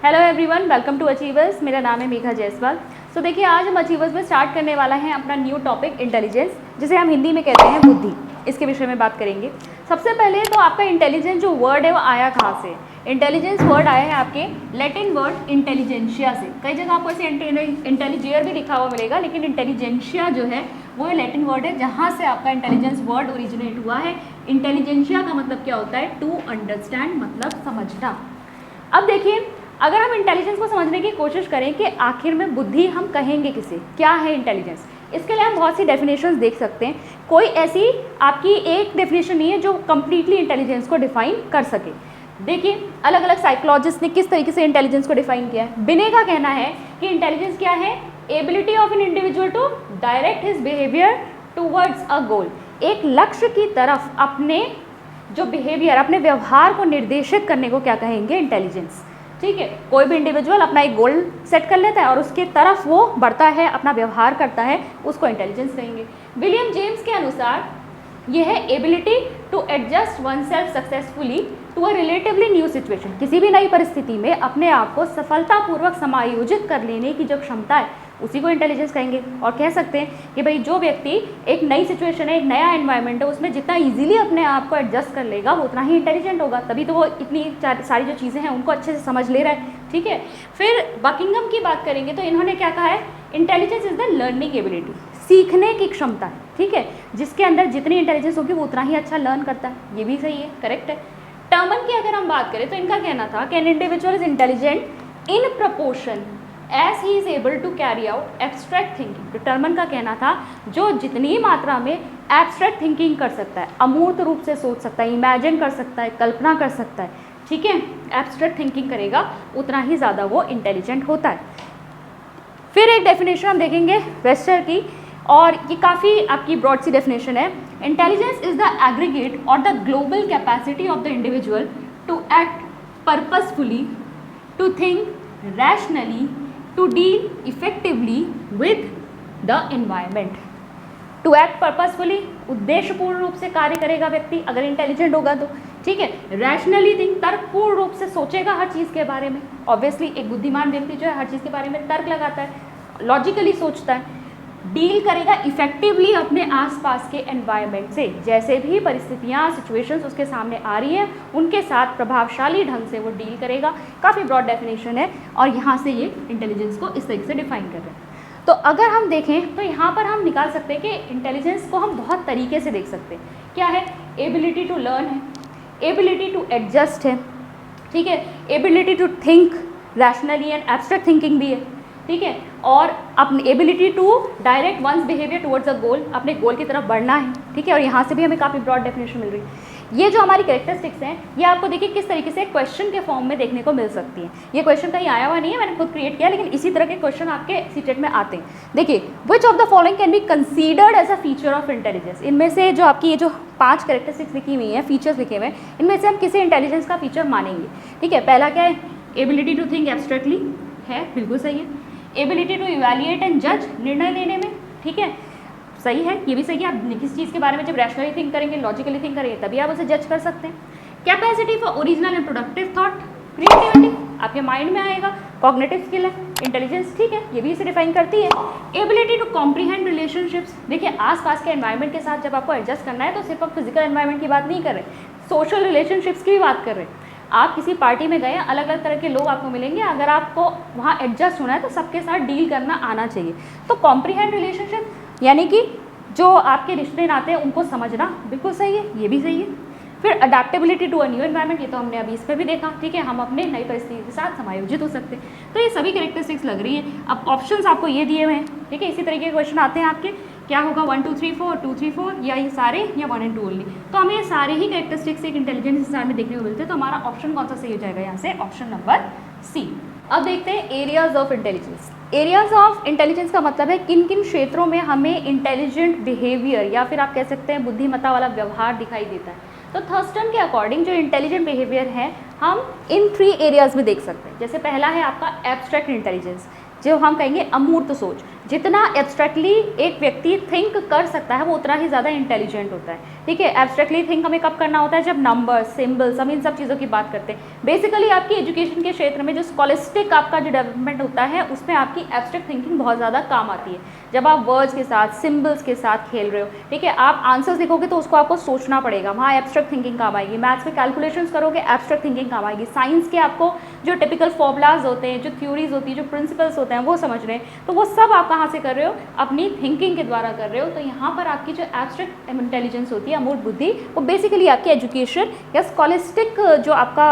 Hello everyone, welcome to achievers. मेरा नाम है मेघा जायसवाल। सो देखिए, आज हम अचीवर्स में स्टार्ट करने वाला है अपना न्यू टॉपिक इंटेलिजेंस, जिसे हम हिंदी में कहते हैं बुद्धि। इसके विषय में बात करेंगे। सबसे पहले तो आपका इंटेलिजेंस जो वर्ड है वो आया कहाँ से? इंटेलिजेंस वर्ड आया है आपके लैटिन वर्ड इंटेलिजेंशिया से। कई जगह आपको ऐसे इंटेलिजियर भी लिखा हुआ मिलेगा, लेकिन इंटेलिजेंशिया जो है वो लैटिन वर्ड है, जहाँ से आपका इंटेलिजेंस वर्ड ओरिजिनेट हुआ है। इंटेलिजेंशिया का मतलब क्या होता है? टू अंडरस्टैंड, मतलब समझना। अब देखिए, अगर हम इंटेलिजेंस को समझने की कोशिश करें कि आखिर में बुद्धि हम कहेंगे किसे, क्या है इंटेलिजेंस, इसके लिए हम बहुत सी डेफिनेशंस देख सकते हैं। कोई ऐसी आपकी एक डेफिनेशन नहीं है जो कंप्लीटली इंटेलिजेंस को डिफाइन कर सके। देखिए, अलग अलग साइकोलॉजिस्ट ने किस तरीके से इंटेलिजेंस को डिफाइन किया है। बिने का कहना है कि इंटेलिजेंस क्या है? Ability of an individual to direct his behaviour towards a goal. एक लक्ष्य की तरफ अपने जो बिहेवियर, अपने व्यवहार को निर्देशित करने को क्या कहेंगे? इंटेलिजेंस। ठीक है, कोई भी इंडिविजुअल अपना एक गोल सेट कर लेता है और उसके तरफ वो बढ़ता है, अपना व्यवहार करता है, उसको इंटेलिजेंस कहेंगे। विलियम जेम्स के अनुसार यह है ability to adjust oneself successfully to a relatively new situation. किसी भी नई परिस्थिति में अपने आप को सफलतापूर्वक समायोजित कर लेने की जो क्षमता है, उसी को इंटेलिजेंस कहेंगे। और कह सकते हैं कि भाई जो व्यक्ति एक नई सिचुएशन है, एक नया एनवायरनमेंट है, उसमें जितना इजीली अपने आप को एडजस्ट कर लेगा वो उतना ही इंटेलिजेंट होगा। तभी तो वो इतनी सारी जो चीज़ें हैं उनको अच्छे से समझ ले रहा है। ठीक है, फिर बकिंघम की बात करेंगे तो इन्होंने क्या कहा है? Intelligence is the learning ability, सीखने की क्षमता है। ठीक है, जिसके अंदर जितनी इंटेलिजेंस होगी वो उतना ही अच्छा लर्न करता है। ये भी सही है, करेक्ट है। टर्मन की अगर हम बात करें तो इनका कहना था कि an individual is intelligent in proportion as he is able to carry out abstract thinking. तो टर्मन का कहना था जो जितनी मात्रा में एब्स्ट्रैक्ट थिंकिंग कर सकता है, अमूर्त रूप से सोच सकता है, इमेजिन कर सकता है, कल्पना कर सकता है, ठीक है, एब्स्ट्रैक्ट थिंकिंग करेगा, उतना ही ज़्यादा वो इंटेलिजेंट होता है। फिर एक डेफिनेशन हम देखेंगे वेस्टर की, और ये काफ़ी आपकी ब्रॉड सी डेफिनेशन है। Intelligence is the aggregate or the global capacity of the individual to act purposefully, to think rationally, to deal effectively with the environment. To act purposefully, उद्देश्यपूर्ण रूप से कार्य करेगा व्यक्ति अगर इंटेलिजेंट होगा तो। ठीक है, रैशनली थिंक, तर्कपूर्ण रूप से सोचेगा हर चीज़ के बारे में। ऑब्वियसली एक बुद्धिमान व्यक्ति जो है हर चीज़ के बारे में तर्क लगाता है, लॉजिकली सोचता है। डील करेगा इफेक्टिवली अपने आसपास के एनवायरनमेंट से, जैसे भी परिस्थितियाँ, सिचुएशंस उसके सामने आ रही हैं उनके साथ प्रभावशाली ढंग से वो डील करेगा। काफ़ी ब्रॉड डेफिनेशन है और यहाँ से ये इंटेलिजेंस को इस तरीके से डिफाइन कर रहे हैं। तो अगर हम देखें तो यहाँ पर हम निकाल सकते हैं कि इंटेलिजेंस को हम बहुत तरीके से देख सकते हैं। क्या है? एबिलिटी टू लर्न है, एबिलिटी टू एडजस्ट है, ठीक है, ability to think rationally and abstract thinking भी है, ठीक है, और अपनी ability to direct one's behaviour towards a goal, अपने गोल की तरफ बढ़ना है। ठीक है, और यहाँ से भी हमें काफ़ी ब्रॉड डेफिनेशन मिल रही है। ये जो हमारी कैरेक्टरिस्टिक्स हैं ये आपको देखिए किस तरीके से क्वेश्चन के फॉर्म में देखने को मिल सकती हैं। ये क्वेश्चन कहीं आया हुआ नहीं है, मैंने खुद क्रिएट किया, लेकिन इसी तरह के क्वेश्चन आपके सीटेट में आते हैं। देखिए, which of the following can be considered as a feature of intelligence. इनमें से जो आपकी ये जो 5 कैरेक्टरिस्टिक्स लिखी हुई हैं, फीचर्स लिखे हुए हैं, इनमें से हम किसी इंटेलिजेंस का फीचर मानेंगे। ठीक है, पहला क्या है? एबिलिटी टू थिंक एब्स्ट्रैक्टली है, बिल्कुल सही है। एबिलिटी टू इवैल्यूएट एंड जज, निर्णय लेने में, ठीक है, सही है, ये भी सही है। आप किस चीज़ के बारे में जब रैशनली थिंक करेंगे, लॉजिकली थिंक करेंगे, तभी आप उसे जज कर सकते हैं। Capacity for original and productive thought, creativity आपके माइंड में आएगा, कॉग्निटिव स्किल है, इंटेलिजेंस, ठीक है, ये भी इसे डिफाइन करती है। एबिलिटी टू कॉम्प्रीहेंड रिलेशनशिप्स, देखिए आसपास के एनवायरनमेंट के साथ जब आपको एडजस्ट करना है तो सिर्फ आप फिजिकल एनवायरनमेंट की बात नहीं कर रहे, सोशल रिलेशनशिप्स की भी बात कर रहे हैं। आप किसी पार्टी में गए, अलग अलग तरह के लोग आपको मिलेंगे, अगर आपको वहाँ एडजस्ट होना है तो सबके साथ डील करना आना चाहिए। तो कॉम्प्रीहेंड रिलेशनशिप यानी कि जो आपके रिश्ते नाते हैं उनको समझना, बिल्कुल सही है, ये भी सही है। फिर adaptability to a new environment, ये तो हमने अभी इस पर भी देखा, ठीक है, हम अपने नई परिस्थिति के साथ समायोजित हो सकते हैं। तो ये सभी कैरेक्टरिस्टिक्स लग रही हैं। अब ऑप्शंस आपको ये दिए हुए हैं, ठीक है, इसी तरीके के क्वेश्चन आते हैं आपके, क्या होगा 1 2 3 4 2 3 4, या ये सारे, या 1 and 2 ओनली। तो हमें ये सारे ही कैरेक्टरिस्टिक्स एक इंटेलिजेंस इंसान में देखने को मिलते हैं। तो हमारा ऑप्शन कौन सा सही हो जाएगा यहाँ से? Option number C. अब देखते हैं areas of intelligence. Areas of intelligence का मतलब है किन किन क्षेत्रों में हमें इंटेलिजेंट बिहेवियर या फिर आप कह सकते हैं बुद्धिमत्ता वाला व्यवहार दिखाई देता है। तो थर्स्टन के अकॉर्डिंग जो इंटेलिजेंट बिहेवियर है हम इन 3 एरियाज में देख सकते हैं। जैसे पहला है आपका एब्स्ट्रैक्ट इंटेलिजेंस, जो हम कहेंगे अमूर्त सोच, जितना एब्स्ट्रैक्टली एक व्यक्ति थिंक कर सकता है वो उतना ही ज़्यादा इंटेलिजेंट होता है। ठीक है, एब्स्ट्रैक्टली थिंक हमें कब करना होता है, जब नंबर, सिंबल्स, हम इन सब चीज़ों की बात करते हैं। बेसिकली आपकी एजुकेशन के क्षेत्र में जो स्कॉलिस्टिक आपका जो डेवलपमेंट होता है उसमें आपकी एब्स्ट्रैक्ट थिंकिंग बहुत ज़्यादा काम आती है। जब आप वर्ड्स के साथ, सिंबल्स के साथ खेल रहे हो, ठीक है, आप आंसर्स लिखोगे तो उसको आपको सोचना पड़ेगा, वहाँ एब्स्ट्रैक्ट थिंकिंग काम आएगी। मैथ्स में कैलकुलेशंस करोगे, एब्स्ट्रैक्ट थिंकिंग काम आएगी। साइंस के आपको जो टिपिकल फॉर्मूलाज होते हैं, जो थ्योरीज होती है, जो प्रिंसिपल्स होते हैं वो समझ रहे हैं, तो वो सब आप कहाँ से कर रहे हो, अपनी थिंकिंग के द्वारा कर रहे हो। तो यहाँ पर आपकी जो एब्स्ट्रैक्ट इंटेलिजेंस होती है, अमूर्त बुद्धि, वो बेसिकली आपकी एजुकेशन या स्कॉलिस्टिक जो आपका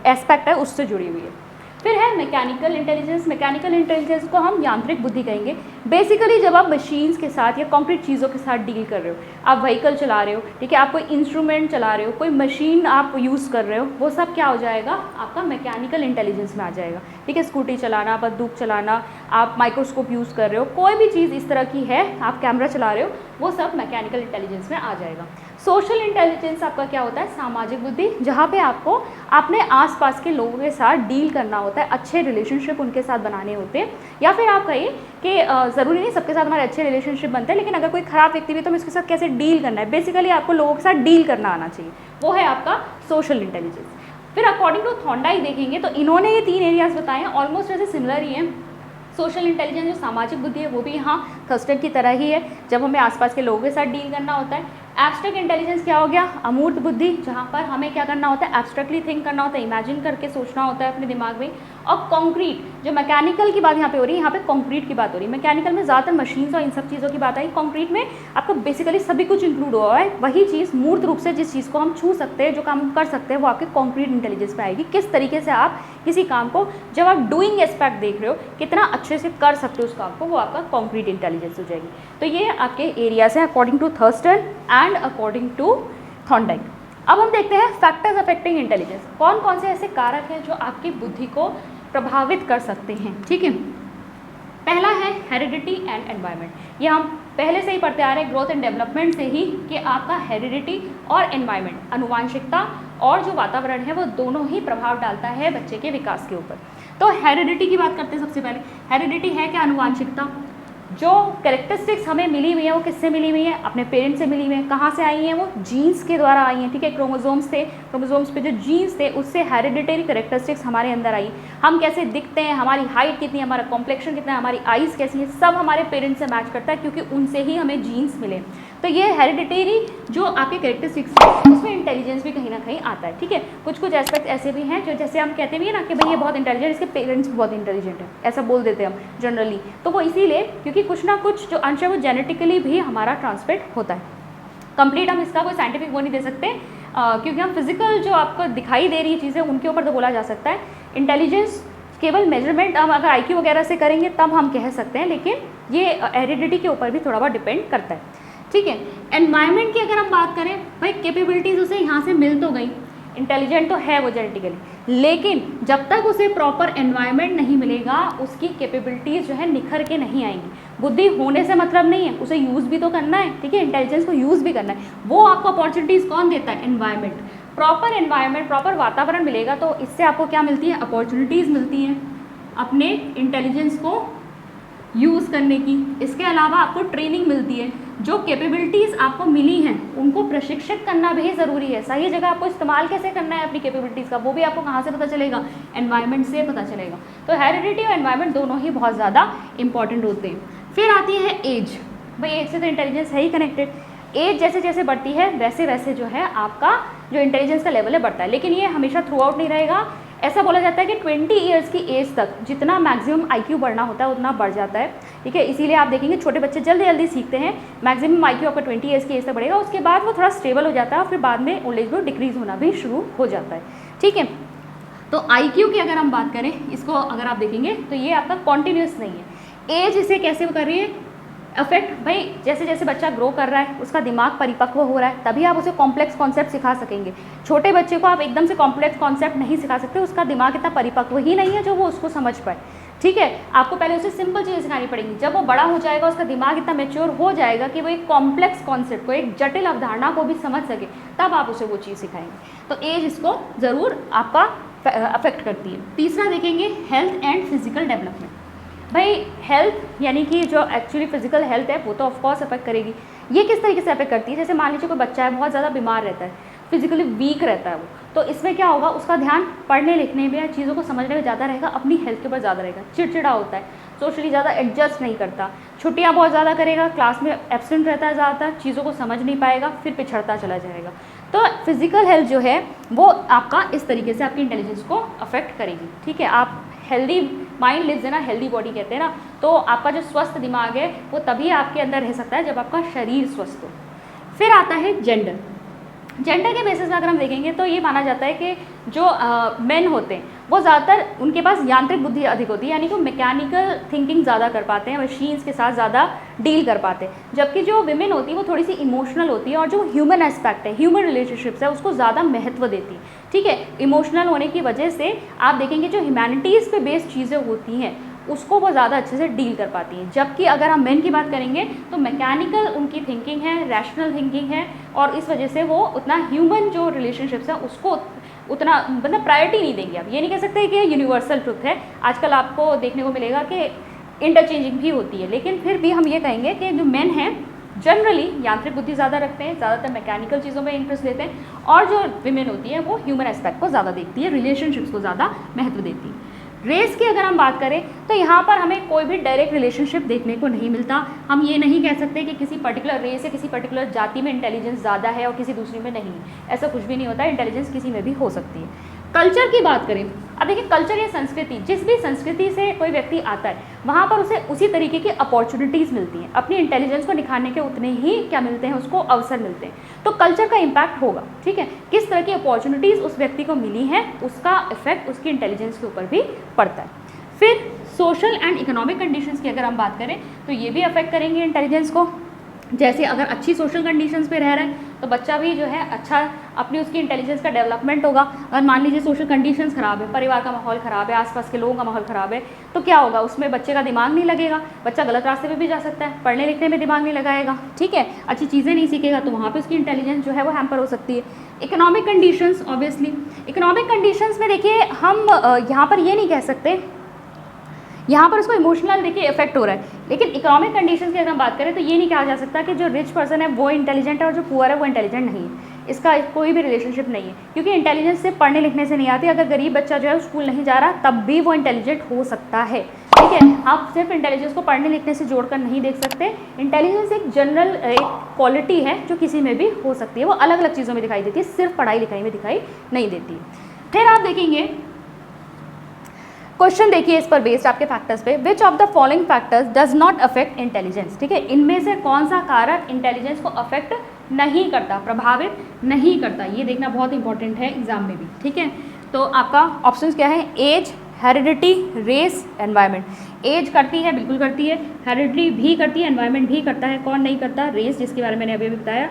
एस्पेक्ट है उससे जुड़ी हुई है। फिर है मैकेनिकल इंटेलिजेंस। मैकेनिकल इंटेलिजेंस को हम यांत्रिक बुद्धि कहेंगे। बेसिकली जब आप मशीन्स के साथ या कॉन्क्रीट चीज़ों के साथ डील कर रहे हो, आप व्हीकल चला रहे हो, ठीक है, आप कोई इंस्ट्रूमेंट चला रहे हो, कोई मशीन आप यूज़ कर रहे हो, वो सब क्या हो जाएगा, आपका मैकेनिकल इंटेलिजेंस में आ जाएगा। ठीक है, स्कूटी चलाना, बंदूक चलाना, आप माइक्रोस्कोप यूज़ कर रहे हो, कोई भी चीज़ इस तरह की है, आप कैमरा चला रहे हो, वो सब मैकेनिकल इंटेलिजेंस में आ जाएगा। सोशल इंटेलिजेंस आपका क्या होता है, सामाजिक बुद्धि, जहाँ पे आपको अपने आसपास के लोगों के साथ डील करना होता है, अच्छे रिलेशनशिप उनके साथ बनाने होते हैं। या फिर आप कहिए कि ज़रूरी नहीं सबके साथ हमारे अच्छे रिलेशनशिप बनते हैं, लेकिन अगर कोई ख़राब व्यक्ति भी तो हमें उसके साथ कैसे डील करना है, बेसिकली आपको लोगों के साथ डील करना आना चाहिए, वो है आपका सोशल इंटेलिजेंस। फिर अकॉर्डिंग टू थॉर्नडाइक देखेंगे तो इन्होंने ये 3 एरियाज़ बताए हैं, ऑलमोस्ट वैसे सिमिलर ही हैं। सोशल इंटेलिजेंस जो सामाजिक बुद्धि है वो भी यहाँ थर्स्टेड की तरह ही है, जब हमें आसपास के लोगों के साथ डील करना होता है। एब्स्ट्रैक्ट इंटेलिजेंस क्या हो गया, अमूर्त बुद्धि, जहाँ पर हमें क्या करना होता है, एब्स्ट्रैक्टली थिंक करना होता है, इमेजिन करके सोचना होता है अपने दिमाग में। और कॉन्क्रीट, जो मैकेनिकल की बात यहाँ पे हो रही है, यहाँ पे कॉन्क्रीट की बात हो रही है। मैकेनिकल में ज़्यादातर मशीन्स और इन सब चीज़ों की बात आई, कॉन्क्रीट में आपको बेसिकली सभी कुछ इंक्लूड हुआ है। वही चीज़ मूर्त रूप से जिस चीज़ को हम छू सकते हैं, जो काम हम कर सकते हैं, वो आपके कॉन्क्रीट इंटेलिजेंस में आएगी। किस तरीके से आप किसी काम को, जब आप डूइंग एस्पेक्ट देख रहे हो, कितना अच्छे से कर सकते हो उस काम को, वो आपका कॉन्क्रीट इंटेलिजेंस हो जाएगी। तो ये आपके एरियाज हैं according to Thurstone and according to Thorndike. अब हम देखते हैं फैक्टर्स अफेक्टिंग इंटेलिजेंस, कौन कौन से ऐसे कारक हैं जो आपकी बुद्धि को प्रभावित कर सकते हैं। ठीक है, पहला है हेरिडिटी एंड एनवायरनमेंट। ये हम पहले से ही पढ़ते आ रहे हैं ग्रोथ एंड डेवलपमेंट से ही, कि आपका हेरिडिटी और एनवायरनमेंट, अनुवांशिकता और जो वातावरण है, वो दोनों ही प्रभाव डालता है बच्चे के विकास के ऊपर। तो हेरिडिटी की बात करते हैं सबसे पहले। हेरिडिटी है क्या, अनुवांशिकता। जो कैरेक्टरिस्टिक्स हमें मिली हुई है वो किससे मिली हुई है, अपने पेरेंट्स से मिली हुई है। कहाँ से आई हैं, वो जीन्स के द्वारा आई हैं। ठीक है, क्रोमोसोम्स थे, क्रोमोसोम्स पे जो जीन्स थे उससे हेरिडिटरी कैरेक्टरिस्टिक्स हमारे अंदर आई। हम कैसे दिखते हैं, हमारी हाइट कितनी है, हमारा कॉम्प्लेक्शन कितना है, हमारी आइज़ कैसी है, सब हमारे पेरेंट्स से मैच करता है, क्योंकि उनसे ही हमें जीन्स मिले। तो ये हेरिडिटरी जो आपके कैरेक्टरिस्टिक्स है उसमें इंटेलिजेंस भी कहीं ना कहीं आता है। ठीक है, कुछ कुछ एस्पेक्ट ऐसे भी हैं जो, जैसे हम कहते भी हैं ना कि भाई ये बहुत इंटेलिजेंट, इसके पेरेंट्स भी बहुत इंटेलिजेंट है, ऐसा बोल देते हैं हम जनरली। तो वो इसीलिए क्योंकि कुछ ना कुछ जो अंश है वो जेनेटिकली भी हमारा ट्रांसमिट होता है। कंप्लीट हम इसका कोई साइंटिफिक वो नहीं दे सकते, क्योंकि हम फिजिकल जो आपको दिखाई दे रही चीज़ें उनके ऊपर तो बोला जा सकता है। इंटेलिजेंस केवल मेजरमेंट हम अगर IQ वगैरह से करेंगे तब हम कह सकते हैं, लेकिन ये हेरिडिटी के ऊपर भी थोड़ा बहुत डिपेंड करता है। ठीक है, एनवायरनमेंट की अगर हम बात करें, भाई कैपेबिलिटीज़ उसे यहाँ से मिल तो गई, इंटेलिजेंट तो है वो जेनेटिकली, लेकिन जब तक उसे प्रॉपर एनवायरनमेंट नहीं मिलेगा उसकी कैपेबिलिटीज़ जो है निखर के नहीं आएंगी। बुद्धि होने से मतलब नहीं है, उसे यूज़ भी तो करना है। ठीक है, इंटेलिजेंस को यूज़ भी करना है। वो आपको अपॉर्चुनिटीज़ कौन देता है, एनवायरनमेंट। प्रॉपर एनवायरनमेंट, प्रॉपर वातावरण मिलेगा तो इससे आपको क्या मिलती है, अपॉर्चुनिटीज़ मिलती हैं अपने इंटेलिजेंस को यूज़ करने की। इसके अलावा आपको ट्रेनिंग मिलती है, जो कैपेबिलिटीज़ आपको मिली हैं उनको प्रशिक्षित करना भी ज़रूरी है। सही जगह आपको इस्तेमाल कैसे करना है अपनी कैपेबिलिटीज़ का, वो भी आपको कहाँ से पता चलेगा, एनवायरनमेंट से पता चलेगा। तो हेरिडिटी और एनवायरनमेंट दोनों ही बहुत ज़्यादा इंपॉर्टेंट होते हैं। फिर आती है एज। भाई एज से तो इंटेलिजेंस है ही कनेक्टेड। एज जैसे जैसे बढ़ती है वैसे वैसे जो है आपका जो इंटेलिजेंस का लेवल है बढ़ता है, लेकिन ये हमेशा थ्रू आउट नहीं रहेगा। ऐसा बोला जाता है कि 20 ईयर्स की एज तक जितना मैक्सिमम IQ बढ़ना होता है उतना बढ़ जाता है। ठीक है, इसीलिए आप देखेंगे छोटे बच्चे जल्दी जल्दी सीखते हैं। मैक्सिमम IQ आपका 20 ईयर्स की एज तक बढ़ेगा, उसके बाद वो थोड़ा स्टेबल हो जाता है और फिर बाद में ओल्ड एज में डिक्रीज होना भी शुरू हो जाता है। ठीक है, तो IQ की अगर हम बात करें, इसको अगर आप देखेंगे तो ये आपका कॉन्टिन्यूस नहीं है। एज इसे कैसे कर रही है अफेक्ट, भाई जैसे जैसे बच्चा ग्रो कर रहा है उसका दिमाग परिपक्व हो रहा है, तभी आप उसे कॉम्प्लेक्स कॉन्सेप्ट सिखा सकेंगे। छोटे बच्चे को आप एकदम से कॉम्प्लेक्स कॉन्सेप्ट नहीं सिखा सकते, उसका दिमाग इतना परिपक्व ही नहीं है जो वो उसको समझ पाए। ठीक है, आपको पहले उसे सिंपल चीज़ें सिखानी पड़ेंगी। जब वो बड़ा हो जाएगा उसका दिमाग इतना मैच्योर हो जाएगा कि वो एक कॉम्प्लेक्स कॉन्सेप्ट को, एक जटिल अवधारणा को भी समझ सके, तब आप उसे वो चीज़ सिखाएंगे। तो एज इसको ज़रूर आपका अफेक्ट करती है। तीसरा देखेंगे हेल्थ एंड फिजिकल डेवलपमेंट। भाई हेल्थ यानी कि जो एक्चुअली फिजिकल हेल्थ है वो तो ऑफकोर्स अफेक्ट करेगी। ये किस तरीके से अफेक्ट करती है, जैसे मान लीजिए कोई बच्चा है बहुत ज़्यादा बीमार रहता है, फिजिकली वीक रहता है वो, तो इसमें क्या होगा, उसका ध्यान पढ़ने लिखने में या चीज़ों को समझने में ज़्यादा रहेगा, अपनी हेल्थ के ऊपर ज़्यादा रहेगा, चिड़चिड़ा होता है, सोशली ज़्यादा एडजस्ट नहीं करता, छुट्टियाँ बहुत ज़्यादा करेगा, क्लास में एब्सेंट रहता है ज़्यादातर, चीज़ों को समझ नहीं पाएगा, फिर पिछड़ता चला जाएगा। तो फिजिकल हेल्थ जो है वो आपका इस तरीके से आपकी इंटेलिजेंस को अफेक्ट करेगी। ठीक है, आप healthy mind lives in a healthy body कहते हैं ना, तो आपका जो स्वस्थ दिमाग है वो तभी आपके अंदर रह सकता है जब आपका शरीर स्वस्थ हो। फिर आता है जेंडर। जेंडर के बेसिस में अगर हम देखेंगे तो ये माना जाता है कि जो मेन होते हैं वो ज़्यादातर उनके पास यांत्रिक बुद्धि अधिक होती है, यानी कि वो मैकेनिकल थिंकिंग ज़्यादा कर पाते हैं, मशीन्स के साथ ज़्यादा डील कर पाते हैं, जबकि जो विमेन होती है वो थोड़ी सी इमोशनल होती है और जो ह्यूमन एस्पेक्ट है, ह्यूमन रिलेशनशिप्स है, उसको ज़्यादा महत्व देती है। ठीक है, इमोशनल होने की वजह से आप देखेंगे जो ह्यूमैनिटीज़ पे बेस्ड चीज़ें होती हैं उसको वो ज़्यादा अच्छे से डील कर पाती हैं, जबकि अगर हम मेन की बात करेंगे तो मैकेनिकल उनकी थिंकिंग है, रैशनल थिंकिंग है, और इस वजह से वो उतना ह्यूमन जो रिलेशनशिप्स है उसको उतना मतलब प्रायोरिटी नहीं देंगे। आप ये नहीं कह सकते कि यूनिवर्सल ट्रुथ है, आजकल आपको देखने को मिलेगा कि इंटरचेंजिंग भी होती है, लेकिन फिर भी हम ये कहेंगे कि जो मेन हैं जनरली यांत्रिक बुद्धि ज़्यादा रखते हैं, ज़्यादातर मैकेनिकल चीज़ों में इंटरेस्ट लेते हैं, और जो विमेन होती है वो ह्यूमन एस्पेक्ट को ज़्यादा देखती है, रिलेशनशिप्स को ज़्यादा महत्व देती है। रेस की अगर हम बात करें तो यहाँ पर हमें कोई भी डायरेक्ट रिलेशनशिप देखने को नहीं मिलता। हम ये नहीं कह सकते कि किसी पर्टिकुलर रेस या किसी पर्टिकुलर जाति में इंटेलिजेंस ज़्यादा है और किसी दूसरी में नहीं, ऐसा कुछ भी नहीं होता, इंटेलिजेंस किसी में भी हो सकती है। कल्चर की बात करें, अब देखिए कल्चर या संस्कृति, जिस भी संस्कृति से कोई व्यक्ति आता है वहाँ पर उसे उसी तरीके की अपॉर्चुनिटीज़ मिलती हैं, अपनी इंटेलिजेंस को निखारने के उतने ही क्या मिलते हैं, उसको अवसर मिलते हैं, तो कल्चर का इम्पैक्ट होगा। ठीक है, किस तरह की अपॉर्चुनिटीज़ उस व्यक्ति को मिली हैं उसका इफेक्ट उसकी इंटेलिजेंस के ऊपर भी पड़ता है। फिर सोशल एंड इकोनॉमिक कंडीशंस की अगर हम बात करें तो ये भी अफेक्ट करेंगे इंटेलिजेंस को। जैसे अगर अच्छी सोशल कंडीशंस पे रह रहा है तो बच्चा भी जो है अच्छा अपनी उसकी इंटेलिजेंस का डेवलपमेंट होगा। अगर मान लीजिए सोशल कंडीशंस ख़राब है, परिवार का माहौल ख़राब है, आसपास के लोगों का माहौल ख़राब है, तो क्या होगा, उसमें बच्चे का दिमाग नहीं लगेगा, बच्चा गलत रास्ते पे भी जा सकता है, पढ़ने लिखने में दिमाग नहीं लगाएगा, ठीक है, अच्छी चीज़ें नहीं सीखेगा, तो वहाँ पर उसकी इंटेलिजेंस जो है वो हैम्पर हो सकती है। Economic conditions, obviously economic conditions में देखिए हम यहाँ पर ये नहीं कह सकते, यहाँ पर उसको इमोशनल देखिए इफेक्ट हो रहा है, लेकिन इकोनॉमिक कंडीशंस की अगर हम बात करें तो ये नहीं कहा जा सकता कि जो रिच पर्सन है वो इंटेलिजेंट है और जो पुअर है वो इंटेलिजेंट नहीं है, इसका कोई भी रिलेशनशिप नहीं है, क्योंकि इंटेलिजेंस सिर्फ पढ़ने लिखने से नहीं आती। अगर गरीब बच्चा जो है स्कूल नहीं जा रहा तब भी वो इंटेलिजेंट हो सकता है। ठीक है, आप सिर्फ इंटेलिजेंस को पढ़ने लिखने से जोड़कर नहीं देख सकते। इंटेलिजेंस एक जनरल एक क्वालिटी है जो किसी में भी हो सकती है, वो अलग अलग चीज़ों में दिखाई देती है, सिर्फ पढ़ाई लिखाई में दिखाई नहीं देती। फिर आप देखेंगे क्वेश्चन, देखिए इस पर बेस्ड आपके फैक्टर्स पे, विच of the following factors does not affect intelligence. ठीक है, इनमें से कौन सा कारक इंटेलिजेंस को अफेक्ट नहीं करता, प्रभावित नहीं करता, ये देखना बहुत इंपॉर्टेंट है एग्जाम में भी। ठीक है, तो आपका ऑप्शंस क्या है, age, heredity, race, environment. Age करती है, बिल्कुल करती है, हेरिडिटी भी करती है, एनवायरनमेंट भी करता है, कौन नहीं करता, रेस, जिसके बारे में मैंने अभी बताया,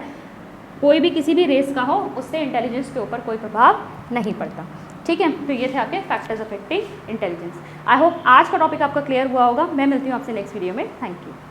कोई भी किसी भी रेस का हो उससे इंटेलिजेंस के ऊपर कोई प्रभाव नहीं पड़ता। ठीक है, तो ये थे आपके factors affecting intelligence. I hope आज का टॉपिक आपका क्लियर हुआ होगा। मैं मिलती हूँ आपसे नेक्स्ट वीडियो में। Thank you.